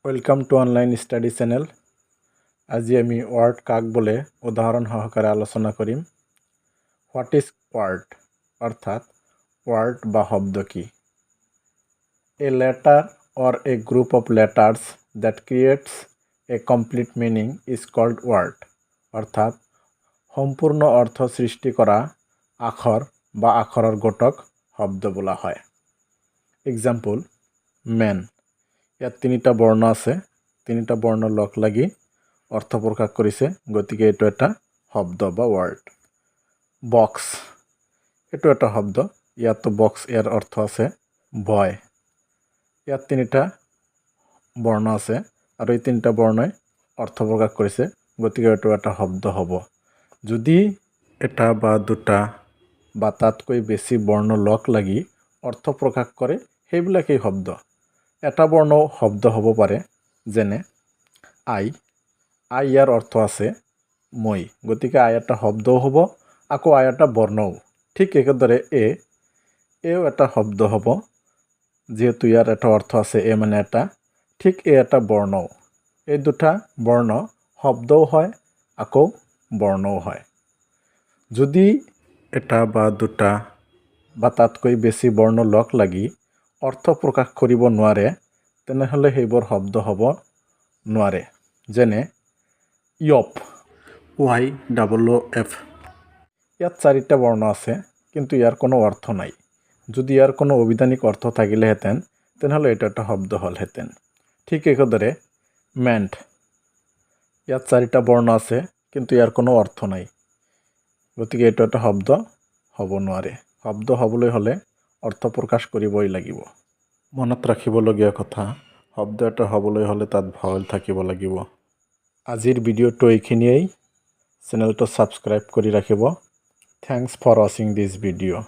Welcome to online study channel. আজি আমি word কাক বলে উদাহরণ সহকারে আলোচনা করিম। হোয়াট ইজ ওয়ার্ড অর্থাৎ ওয়ার্ড বা শব্দ কি? A letter or a group of letters that creates a complete meaning is called word অর্থাৎ সম্পূর্ণ অর্থ সৃষ্টি করা আখর বা আখরের গোটক শব্দ বলা হয়। এক্সাম্পল ম্যান, ইয়াত তিনিটা বৰ্ণ আছে, তিনিটা বৰ্ণ লগ লাগি অৰ্থ প্ৰকাশ কৰিছে, গতিকে এইটো এটা শব্দ বা ৱাৰ্ড। বক্স, এইটো এটা শব্দ, ইয়াতো বক্স ইয়াৰ অৰ্থ আছে বয়। ইয়াত তিনিটা বৰ্ণ আছে আৰু এই তিনিটা বৰ্ণই অৰ্থ প্ৰকাশ কৰিছে, গতিকে এইটো এটা শব্দ হ'ব। যদি এটা বা দুটা বা তাতকৈ বেছি বৰ্ণ লগ লাগি অৰ্থ প্ৰকাশ কৰে, সেইবিলাকেই শব্দ। এটা বৰ্ণ শব্দ হ'ব পাৰে, যেনে আই। আই ইয়াৰ অৰ্থ আছে মই, গতিকে আই এটা শব্দও হ'ব, আকৌ আই এটা বৰ্ণও। ঠিক একেদৰে এও এটা শব্দ হ'ব, যিহেতু ইয়াৰ এটা অৰ্থ আছে এ মানে এটা, ঠিক এটা বৰ্ণও। এই দুটা বৰ্ণ শব্দও হয়, আকৌ বৰ্ণও হয়। যদি এটা বা দুটা বা তাতকৈ বেছি বৰ্ণ লগ লাগি অৰ্থ প্ৰকাশ কৰিব নোৱাৰে, তেনেহ'লে সেইবোৰ শব্দ হ'ব নোৱাৰে। যেনে ইয়প, YOOF। ইয়াত চাৰিটা বৰ্ণ আছে, কিন্তু ইয়াৰ কোনো অৰ্থ নাই। যদি ইয়াৰ কোনো অভিধানিক অৰ্থ থাকিলেহেঁতেন, তেনেহ'লে এইটো এটা শব্দ হ'লহেঁতেন। ঠিক একেদৰে মেণ্ট, ইয়াত চাৰিটা বৰ্ণ আছে, কিন্তু ইয়াৰ কোনো অৰ্থ নাই, গতিকে এইটো এটা শব্দ হ'ব নোৱাৰে। শব্দ হ'বলৈ হ'লে অৰ্থ প্ৰকাশ কৰিবই লাগিব। মনত ৰাখিবলগীয়া কথা, শব্দ এটা হ'বলৈ হ'লে তাত ভাৱেল থাকিব লাগিব। আজিৰ ভিডিঅ'টো এইখিনিয়েই। চেনেলটো ছাবস্ক্ৰাইব কৰি ৰাখিব। থ্যাংকস ফৰ ৱাচিং দিছ ভিডিঅ'।